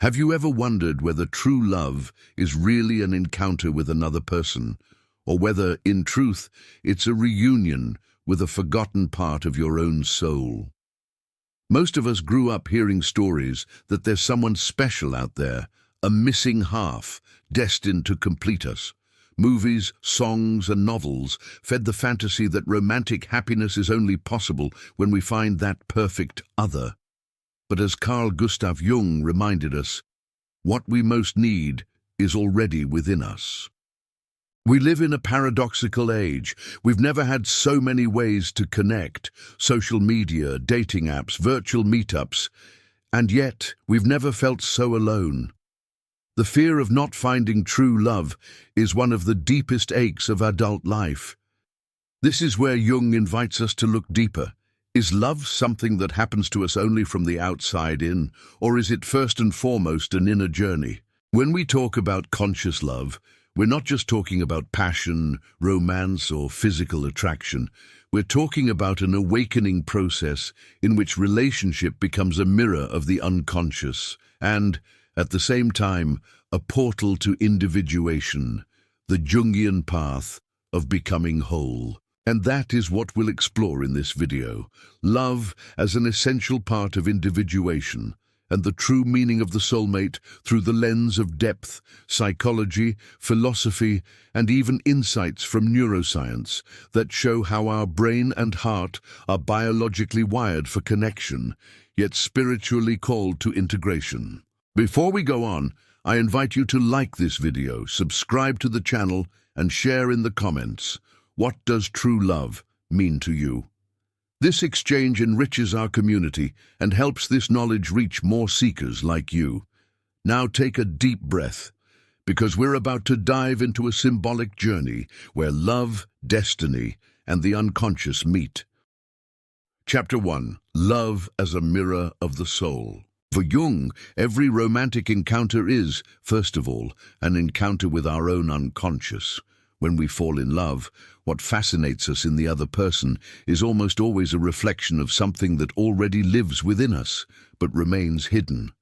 Have you ever wondered whether true love is really an encounter with another person, or whether, in truth, it's a reunion with a forgotten part of your own soul? Most of us grew up hearing stories that there's someone special out there, a missing half, destined to complete us. Movies, songs, and novels fed the fantasy that romantic happiness is only possible when we find that perfect other. But as Carl Gustav Jung reminded us, what we most need is already within us. We live in a paradoxical age. We've never had so many ways to connect: social media, dating apps, virtual meetups, and yet we've never felt so alone. The fear of not finding true love is one of the deepest aches of adult life. This is where Jung invites us to look deeper. Is love something that happens to us only from the outside in, or is it first and foremost an inner journey? When we talk about conscious love, we're not just talking about passion, romance, or physical attraction. We're talking about an awakening process in which relationship becomes a mirror of the unconscious and, at the same time, a portal to individuation, the Jungian path of becoming whole. And that is what we'll explore in this video: love as an essential part of individuation, and the true meaning of the soulmate through the lens of depth, psychology, philosophy, and even insights from neuroscience that show how our brain and heart are biologically wired for connection, yet spiritually called to integration. Before we go on, I invite you to like this video, subscribe to the channel, and share in the comments. What does true love mean to you? This exchange enriches our community and helps this knowledge reach more seekers like you. Now take a deep breath, because we're about to dive into a symbolic journey where love, destiny, and the unconscious meet. Chapter 1. Love as a mirror of the soul. For Jung, every romantic encounter is, first of all, an encounter with our own unconscious. When we fall in love, what fascinates us in the other person is almost always a reflection of something that already lives within us, but remains hidden.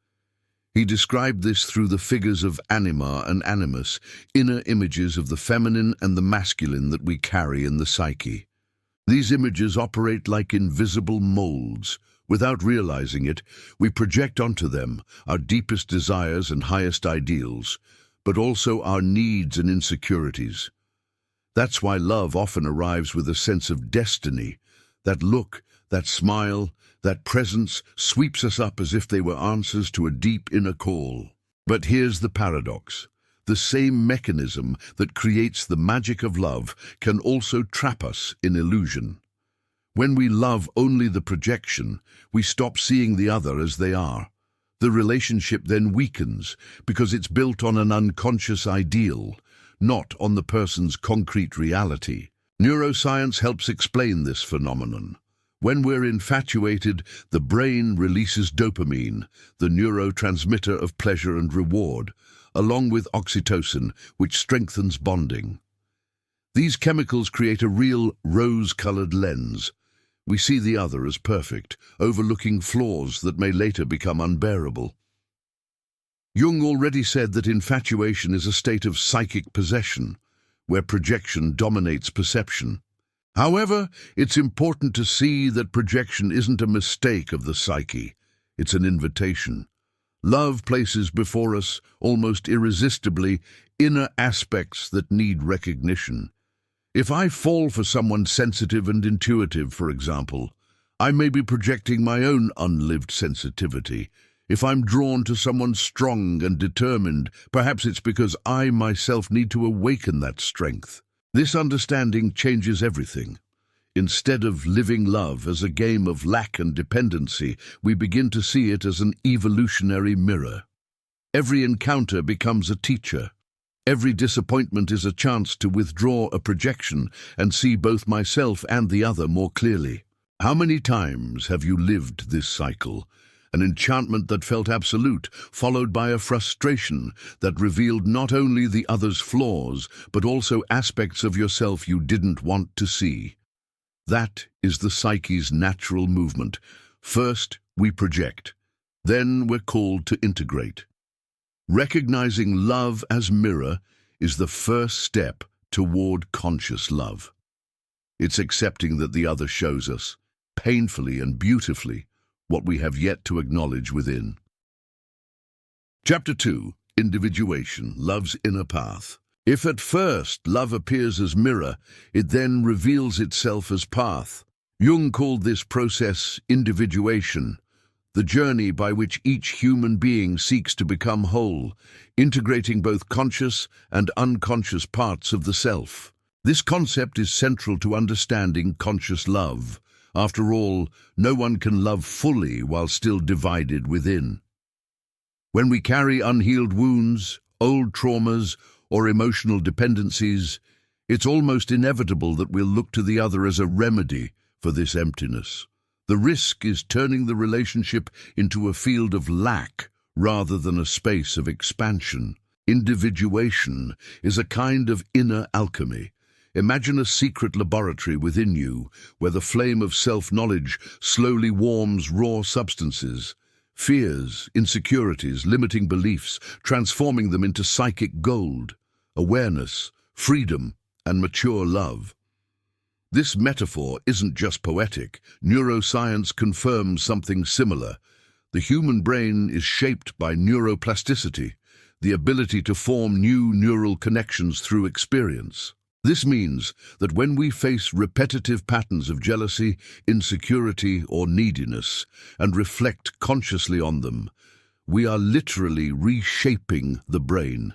He described this through the figures of anima and animus, inner images of the feminine and the masculine that we carry in the psyche. These images operate like invisible molds. Without realizing it, we project onto them our deepest desires and highest ideals, but also our needs and insecurities. That's why love often arrives with a sense of destiny. That look, that smile, that presence sweeps us up as if they were answers to a deep inner call. But here's the paradox. The same mechanism that creates the magic of love can also trap us in illusion. When we love only the projection, we stop seeing the other as they are. The relationship then weakens because it's built on an unconscious ideal, not on the person's concrete reality. Neuroscience helps explain this phenomenon. When we're infatuated, the brain releases dopamine, the neurotransmitter of pleasure and reward, along with oxytocin, which strengthens bonding. These chemicals create a real rose-colored lens. We see the other as perfect, overlooking flaws that may later become unbearable. Jung already said that infatuation is a state of psychic possession, where projection dominates perception. However, it's important to see that projection isn't a mistake of the psyche. It's an invitation. Love places before us, almost irresistibly, inner aspects that need recognition. If I fall for someone sensitive and intuitive, for example, I may be projecting my own unlived sensitivity. If I'm drawn to someone strong and determined, perhaps it's because I myself need to awaken that strength. This understanding changes everything. Instead of living love as a game of lack and dependency, we begin to see it as an evolutionary mirror. Every encounter becomes a teacher. Every disappointment is a chance to withdraw a projection and see both myself and the other more clearly. How many times have you lived this cycle? An enchantment that felt absolute, followed by a frustration that revealed not only the other's flaws, but also aspects of yourself you didn't want to see. That is the psyche's natural movement. First, we project. Then we're called to integrate. Recognizing love as mirror is the first step toward conscious love. It's accepting that the other shows us, painfully and beautifully, what we have yet to acknowledge within. Chapter 2. Individuation, Love's Inner Path. If at first love appears as mirror, it then reveals itself as path. Jung called this process individuation, the journey by which each human being seeks to become whole, integrating both conscious and unconscious parts of the self. This concept is central to understanding conscious love. After all, no one can love fully while still divided within. When we carry unhealed wounds, old traumas, or emotional dependencies, it's almost inevitable that we'll look to the other as a remedy for this emptiness. The risk is turning the relationship into a field of lack rather than a space of expansion. Individuation is a kind of inner alchemy. Imagine a secret laboratory within you where the flame of self-knowledge slowly warms raw substances, fears, insecurities, limiting beliefs, transforming them into psychic gold, awareness, freedom, and mature love. This metaphor isn't just poetic. Neuroscience confirms something similar. The human brain is shaped by neuroplasticity, the ability to form new neural connections through experience. This means that when we face repetitive patterns of jealousy, insecurity, or neediness, and reflect consciously on them, we are literally reshaping the brain.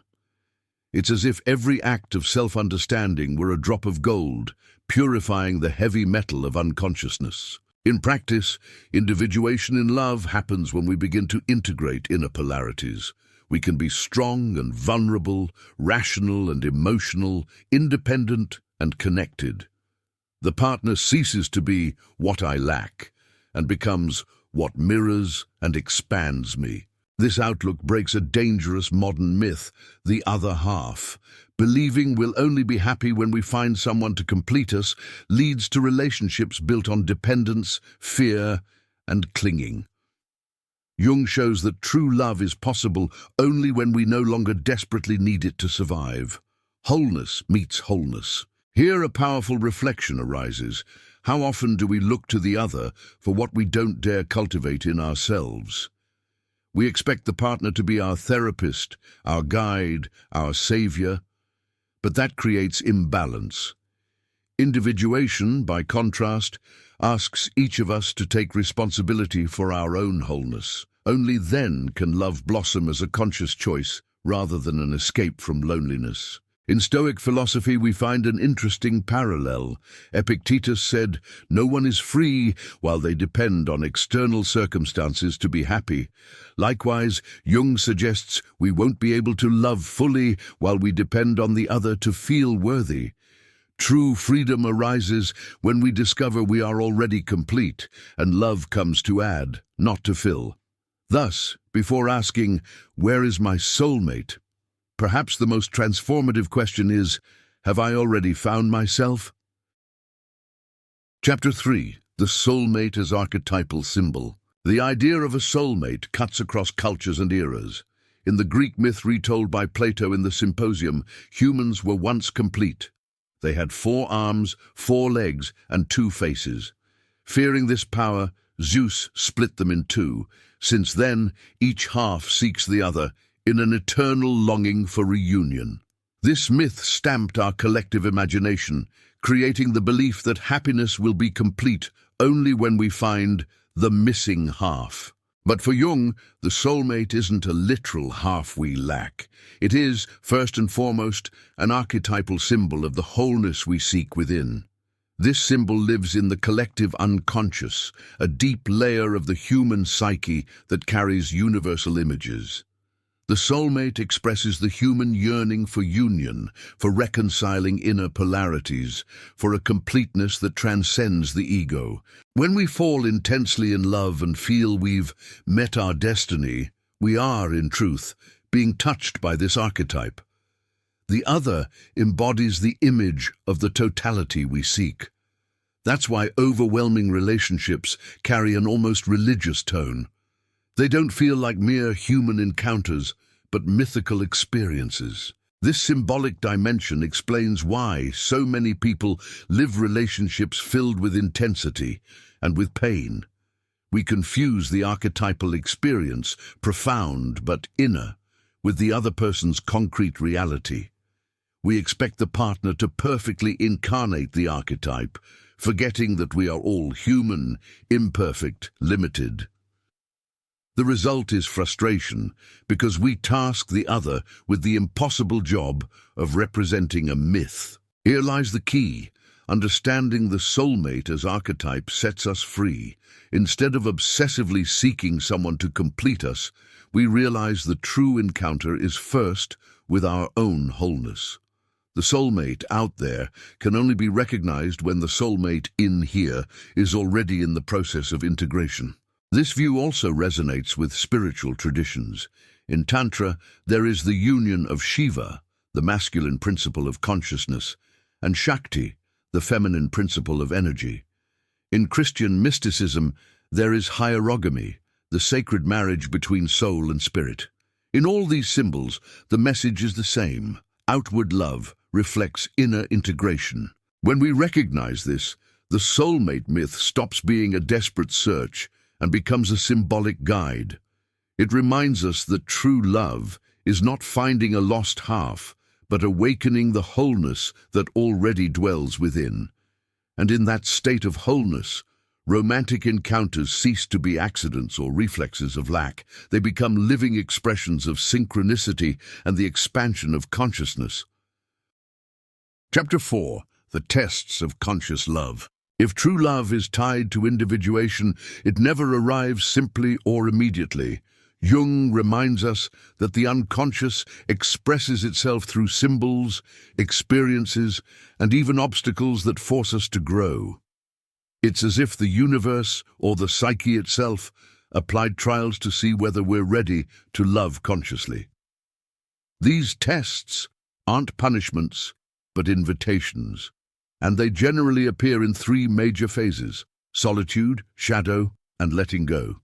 It's as if every act of self-understanding were a drop of gold, purifying the heavy metal of unconsciousness. In practice, individuation in love happens when we begin to integrate inner polarities. We can be strong and vulnerable, rational and emotional, independent and connected. The partner ceases to be what I lack and becomes what mirrors and expands me. This outlook breaks a dangerous modern myth, the other half. Believing we'll only be happy when we find someone to complete us leads to relationships built on dependence, fear, and clinging. Jung shows that true love is possible only when we no longer desperately need it to survive. Wholeness meets wholeness. Here a powerful reflection arises. How often do we look to the other for what we don't dare cultivate in ourselves? We expect the partner to be our therapist, our guide, our savior, but that creates imbalance. Individuation, by contrast, asks each of us to take responsibility for our own wholeness. Only then can love blossom as a conscious choice rather than an escape from loneliness. In Stoic philosophy, we find an interesting parallel. Epictetus said, "No one is free while they depend on external circumstances to be happy." Likewise, Jung suggests we won't be able to love fully while we depend on the other to feel worthy. True freedom arises when we discover we are already complete, and love comes to add, not to fill. Thus, before asking, "Where is my soulmate?" perhaps the most transformative question is, have I already found myself? Chapter 3. The soulmate as archetypal symbol. The idea of a soulmate cuts across cultures and eras. In the Greek myth retold by Plato in the Symposium, humans were once complete. They had 4 arms, 4 legs, and 2 faces. Fearing this power, Zeus split them in 2. Since then, each half seeks the other, in an eternal longing for reunion. This myth stamped our collective imagination, creating the belief that happiness will be complete only when we find the missing half. But for Jung, the soulmate isn't a literal half we lack. It is, first and foremost, an archetypal symbol of the wholeness we seek within. This symbol lives in the collective unconscious, a deep layer of the human psyche that carries universal images. The soulmate expresses the human yearning for union, for reconciling inner polarities, for a completeness that transcends the ego. When we fall intensely in love and feel we've met our destiny, we are, in truth, being touched by this archetype. The other embodies the image of the totality we seek. That's why overwhelming relationships carry an almost religious tone. They don't feel like mere human encounters, but mythical experiences. This symbolic dimension explains why so many people live relationships filled with intensity and with pain. We confuse the archetypal experience, profound but inner, with the other person's concrete reality. We expect the partner to perfectly incarnate the archetype, forgetting that we are all human, imperfect, limited. The result is frustration, because we task the other with the impossible job of representing a myth. Here lies the key. Understanding the soulmate as archetype sets us free. Instead of obsessively seeking someone to complete us, we realize the true encounter is first with our own wholeness. The soulmate out there can only be recognized when the soulmate in here is already in the process of integration. This view also resonates with spiritual traditions. In Tantra, there is the union of Shiva, the masculine principle of consciousness, and Shakti, the feminine principle of energy. In Christian mysticism, there is hierogamy, the sacred marriage between soul and spirit. In all these symbols, the message is the same. Outward love reflects inner integration. When we recognize this, the soulmate myth stops being a desperate search and becomes a symbolic guide. It reminds us that true love is not finding a lost half, but awakening the wholeness that already dwells within. And in that state of wholeness, romantic encounters cease to be accidents or reflexes of lack. They become living expressions of synchronicity and the expansion of consciousness. Chapter 4. The Tests of Conscious Love. If true love is tied to individuation, it never arrives simply or immediately. Jung reminds us that the unconscious expresses itself through symbols, experiences, and even obstacles that force us to grow. It's as if the universe, or the psyche itself, applied trials to see whether we're ready to love consciously. These tests aren't punishments, but invitations, and they generally appear in three major phases: solitude, shadow, and letting go.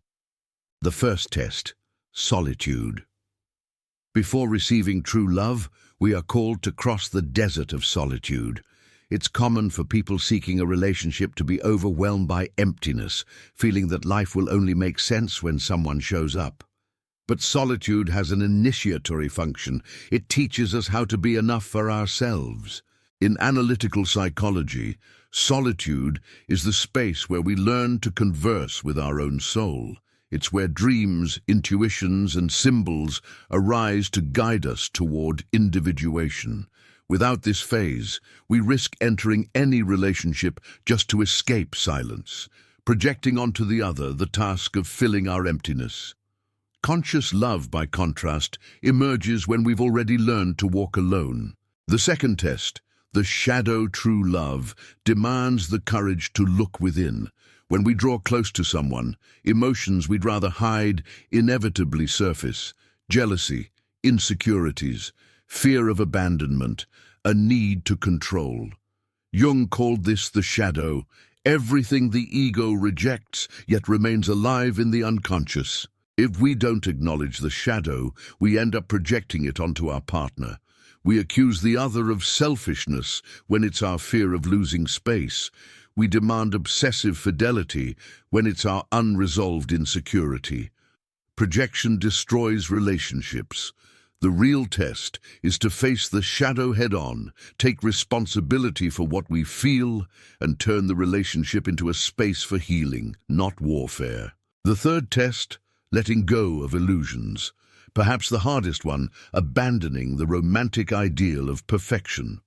The first test: solitude. Before receiving true love, we are called to cross the desert of solitude. It's common for people seeking a relationship to be overwhelmed by emptiness, feeling that life will only make sense when someone shows up. But solitude has an initiatory function. It teaches us how to be enough for ourselves. In analytical psychology, solitude is the space where we learn to converse with our own soul. It's where dreams, intuitions, and symbols arise to guide us toward individuation. Without this phase, we risk entering any relationship just to escape silence, projecting onto the other the task of filling our emptiness. Conscious love, by contrast, emerges when we've already learned to walk alone. The second test, the shadow true love, demands the courage to look within. When we draw close to someone, emotions we'd rather hide inevitably surface: jealousy, insecurities, fear of abandonment, a need to control. Jung called this the shadow, everything the ego rejects yet remains alive in the unconscious. If we don't acknowledge the shadow, we end up projecting it onto our partner. We accuse the other of selfishness when it's our fear of losing space. We demand obsessive fidelity when it's our unresolved insecurity. Projection destroys relationships. The real test is to face the shadow head-on, take responsibility for what we feel, and turn the relationship into a space for healing, not warfare. The third test: letting go of illusions. Perhaps the hardest one: abandoning the romantic ideal of perfection.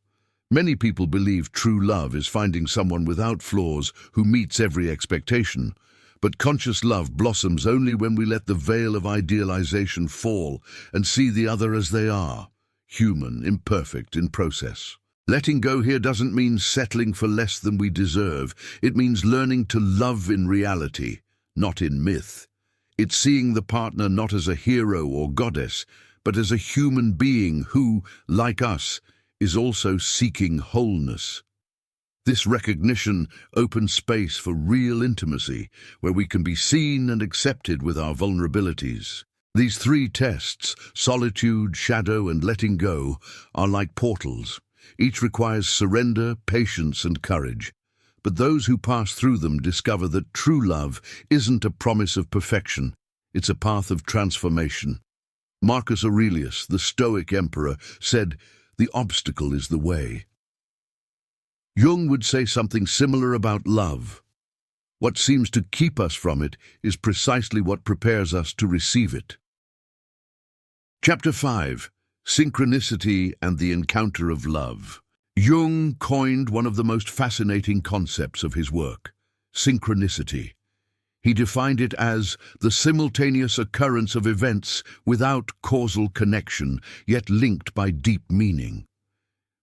Many people believe true love is finding someone without flaws who meets every expectation. But conscious love blossoms only when we let the veil of idealization fall and see the other as they are, human, imperfect, in process. Letting go here doesn't mean settling for less than we deserve. It means learning to love in reality, not in myth. It's seeing the partner not as a hero or goddess, but as a human being who, like us, is also seeking wholeness. This recognition opens space for real intimacy, where we can be seen and accepted with our vulnerabilities. These three tests, solitude, shadow, and letting go, are like portals. Each requires surrender, patience, and courage. But those who pass through them discover that true love isn't a promise of perfection, it's a path of transformation. Marcus Aurelius, the Stoic emperor, said, "The obstacle is the way." Jung would say something similar about love. What seems to keep us from it is precisely what prepares us to receive it. Chapter 5. Synchronicity and the Encounter of Love. Jung coined one of the most fascinating concepts of his work, synchronicity. He defined it as the simultaneous occurrence of events without causal connection, yet linked by deep meaning.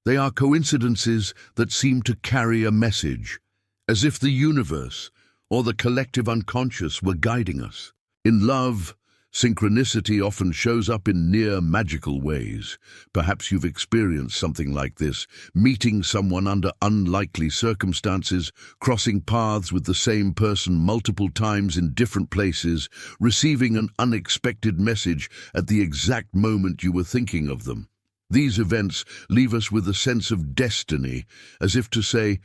They are coincidences that seem to carry a message, as if the universe or the collective unconscious were guiding us. In love, synchronicity often shows up in near magical ways. Perhaps you've experienced something like this, meeting someone under unlikely circumstances, crossing paths with the same person multiple times in different places, receiving an unexpected message at the exact moment you were thinking of them. These events leave us with a sense of destiny, as if to say,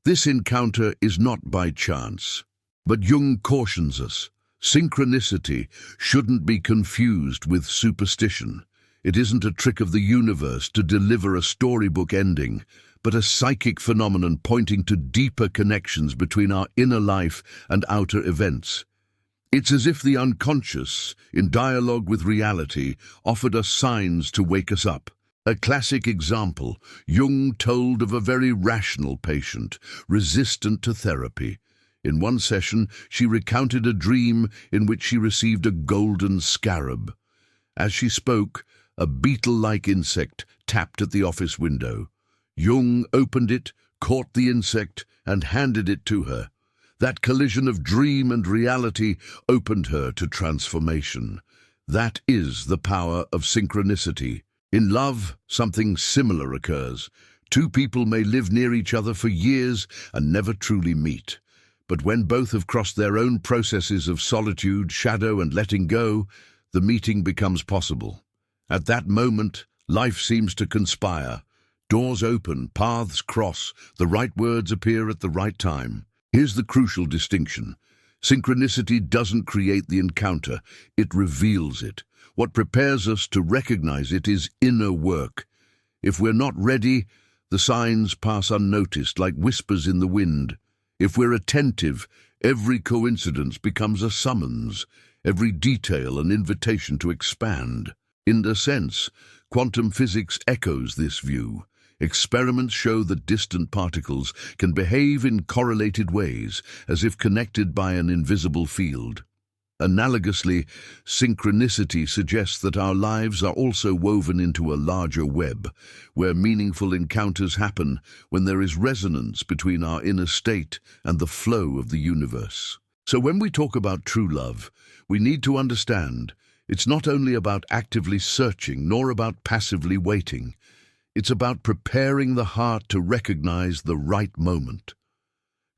this encounter is not by chance. But Jung cautions us. Synchronicity shouldn't be confused with superstition. It isn't a trick of the universe to deliver a storybook ending, but a psychic phenomenon pointing to deeper connections between our inner life and outer events. It's as if the unconscious, in dialogue with reality, offered us signs to wake us up. A classic example, Jung told of a very rational patient, resistant to therapy. In one session, she recounted a dream in which she received a golden scarab. As she spoke, a beetle-like insect tapped at the office window. Jung opened it, caught the insect, and handed it to her. That collision of dream and reality opened her to transformation. That is the power of synchronicity. In love, something similar occurs. Two people may live near each other for years and never truly meet. But when both have crossed their own processes of solitude, shadow, and letting go, the meeting becomes possible. At that moment, life seems to conspire. Doors open, paths cross, the right words appear at the right time. Here's the crucial distinction. Synchronicity doesn't create the encounter, it reveals it. What prepares us to recognize it is inner work. If we're not ready, the signs pass unnoticed like whispers in the wind. If we're attentive, every coincidence becomes a summons, every detail an invitation to expand. In a sense, quantum physics echoes this view. Experiments show that distant particles can behave in correlated ways, as if connected by an invisible field. Analogously, synchronicity suggests that our lives are also woven into a larger web, where meaningful encounters happen when there is resonance between our inner state and the flow of the universe. So when we talk about true love, we need to understand it's not only about actively searching, nor about passively waiting. It's about preparing the heart to recognize the right moment.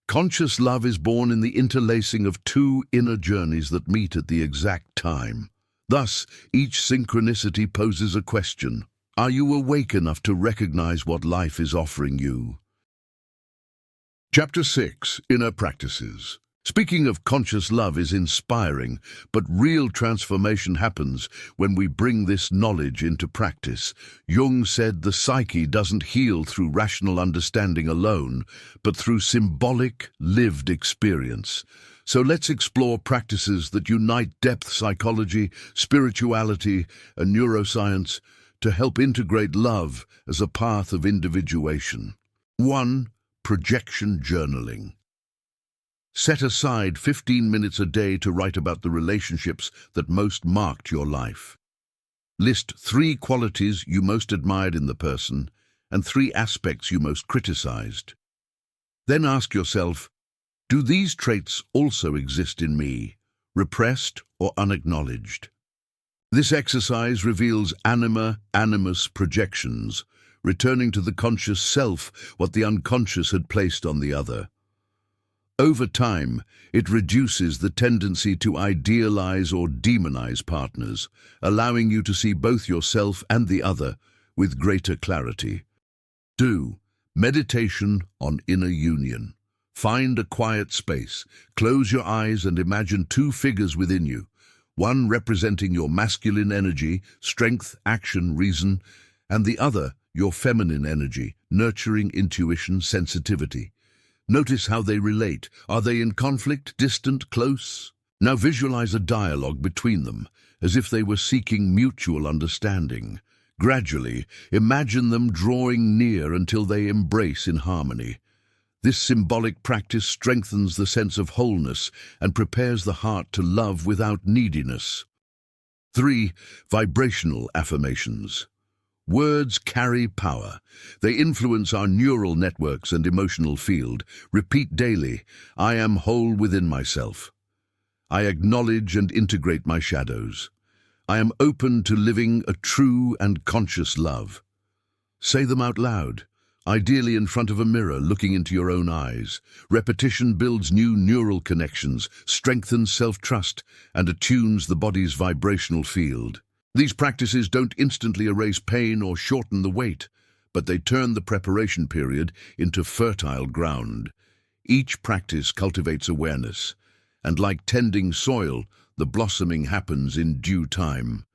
Conscious love is born in the interlacing of two inner journeys that meet at the exact time. Thus, each synchronicity poses a question. Are you awake enough to recognize what life is offering you? Chapter 6. Inner Practices. Speaking of conscious love is inspiring, but real transformation happens when we bring this knowledge into practice. Jung said the psyche doesn't heal through rational understanding alone, but through symbolic, lived experience. So let's explore practices that unite depth psychology, spirituality, and neuroscience to help integrate love as a path of individuation. 1. Projection journaling. Set aside 15 minutes a day to write about the relationships that most marked your life. List 3 qualities you most admired in the person and 3 aspects you most criticized. Then ask yourself, do these traits also exist in me, repressed or unacknowledged? This exercise reveals anima, animus projections, returning to the conscious self what the unconscious had placed on the other. Over time, it reduces the tendency to idealize or demonize partners, allowing you to see both yourself and the other with greater clarity. 2. Meditation on inner union. Find a quiet space, close your eyes and imagine two figures within you, one representing your masculine energy, strength, action, reason, and the other your feminine energy, nurturing, intuition, sensitivity. Notice how they relate. Are they in conflict, distant, close? Now visualize a dialogue between them, as if they were seeking mutual understanding. Gradually, imagine them drawing near until they embrace in harmony. This symbolic practice strengthens the sense of wholeness and prepares the heart to love without neediness. 3. Vibrational affirmations. Words carry power. They influence our neural networks and emotional field. Repeat daily, I am whole within myself. I acknowledge and integrate my shadows. I am open to living a true and conscious love. Say them out loud, ideally in front of a mirror, looking into your own eyes. Repetition builds new neural connections, strengthens self-trust, and attunes the body's vibrational field. These practices don't instantly erase pain or shorten the wait, but they turn the preparation period into fertile ground. Each practice cultivates awareness, and like tending soil, the blossoming happens in due time.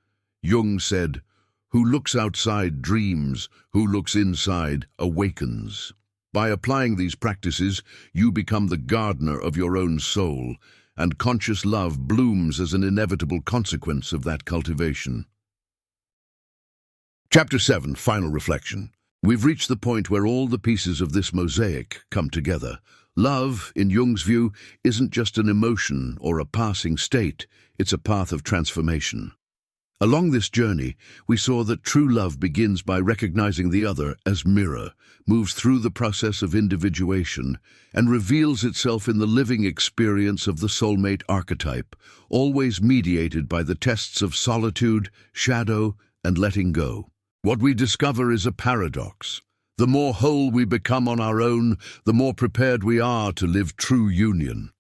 Jung said, "Who looks outside dreams, who looks inside awakens." By applying these practices, you become the gardener of your own soul, and conscious love blooms as an inevitable consequence of that cultivation. Chapter 7, Final Reflection. We've reached the point where all the pieces of this mosaic come together. Love, in Jung's view, isn't just an emotion or a passing state, it's a path of transformation. Along this journey, we saw that true love begins by recognizing the other as mirror, moves through the process of individuation, and reveals itself in the living experience of the soulmate archetype, always mediated by the tests of solitude, shadow, and letting go. What we discover is a paradox. The more whole we become on our own, the more prepared we are to live true union.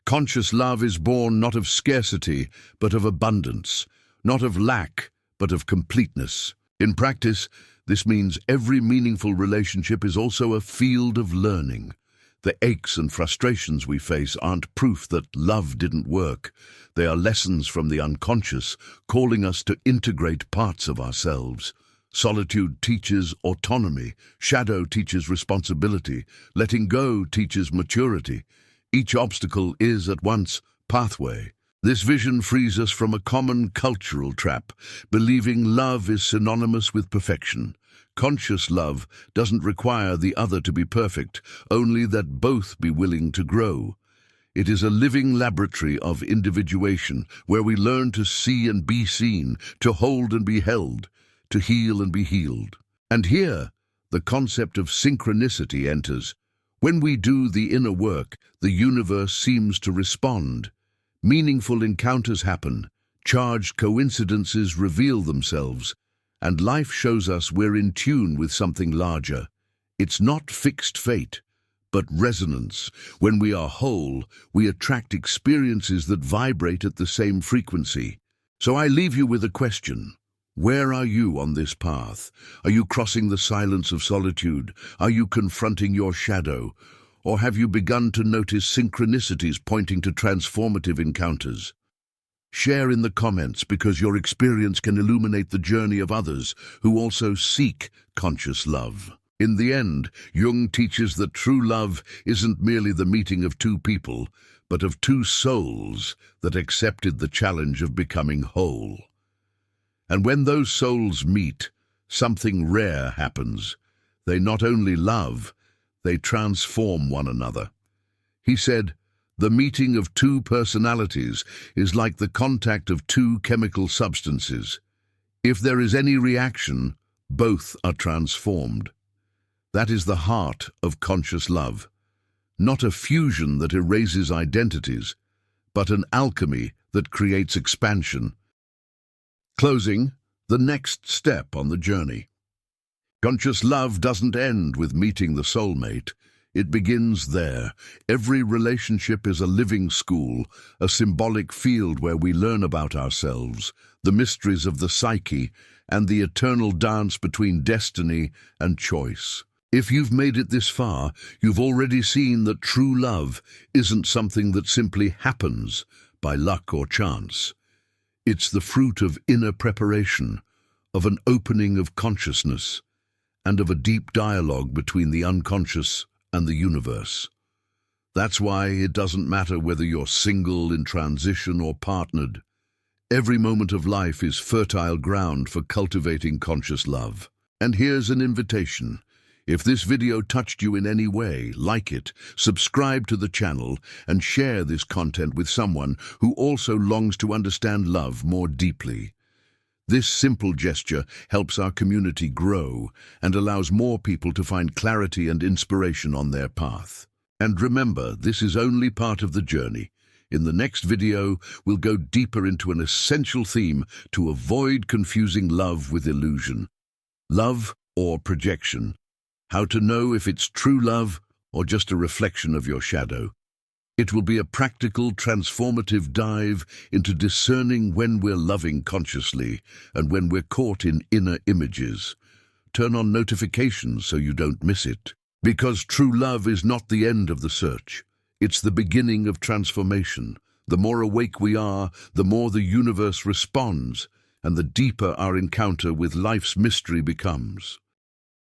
Conscious love is born not of scarcity, but of abundance, not of lack, but of completeness. In practice, this means every meaningful relationship is also a field of learning. The aches and frustrations we face aren't proof that love didn't work. They are lessons from the unconscious, calling us to integrate parts of ourselves. Solitude teaches autonomy, shadow teaches responsibility, letting go teaches maturity. Each obstacle is at once pathway. This vision frees us from a common cultural trap, believing love is synonymous with perfection. Conscious love doesn't require the other to be perfect, only that both be willing to grow. It is a living laboratory of individuation, where we learn to see and be seen, to hold and be held, to heal and be healed. And here, the concept of synchronicity enters. When we do the inner work, the universe seems to respond. Meaningful encounters happen, charged coincidences reveal themselves, and life shows us we're in tune with something larger. It's not fixed fate, but resonance. When we are whole, we attract experiences that vibrate at the same frequency. So I leave you with a question. Where are you on this path? Are you crossing the silence of solitude? Are you confronting your shadow? Or have you begun to notice synchronicities pointing to transformative encounters? Share in the comments, because your experience can illuminate the journey of others who also seek conscious love. In the end, Jung teaches that true love isn't merely the meeting of two people, but of two souls that accepted the challenge of becoming whole. And when those souls meet, something rare happens. They not only love, they transform one another. He said, "The meeting of two personalities is like the contact of two chemical substances. If there is any reaction, both are transformed." That is the heart of conscious love. Not a fusion that erases identities, but an alchemy that creates expansion. Closing, the next step on the journey. Conscious love doesn't end with meeting the soulmate. It begins there. Every relationship is a living school, a symbolic field where we learn about ourselves, the mysteries of the psyche, and the eternal dance between destiny and choice. If you've made it this far, you've already seen that true love isn't something that simply happens by luck or chance. It's the fruit of inner preparation, of an opening of consciousness, and of a deep dialogue between the unconscious and the universe. That's why it doesn't matter whether you're single, in transition, or partnered. Every moment of life is fertile ground for cultivating conscious love. And here's an invitation. If this video touched you in any way, like it, subscribe to the channel, and share this content with someone who also longs to understand love more deeply. This simple gesture helps our community grow and allows more people to find clarity and inspiration on their path. And remember, this is only part of the journey. In the next video, we'll go deeper into an essential theme to avoid confusing love with illusion. Love or projection. How to know if it's true love or just a reflection of your shadow. It will be a practical, transformative dive into discerning when we're loving consciously and when we're caught in inner images. Turn on notifications so you don't miss it. Because true love is not the end of the search. It's the beginning of transformation. The more awake we are, the more the universe responds, and the deeper our encounter with life's mystery becomes.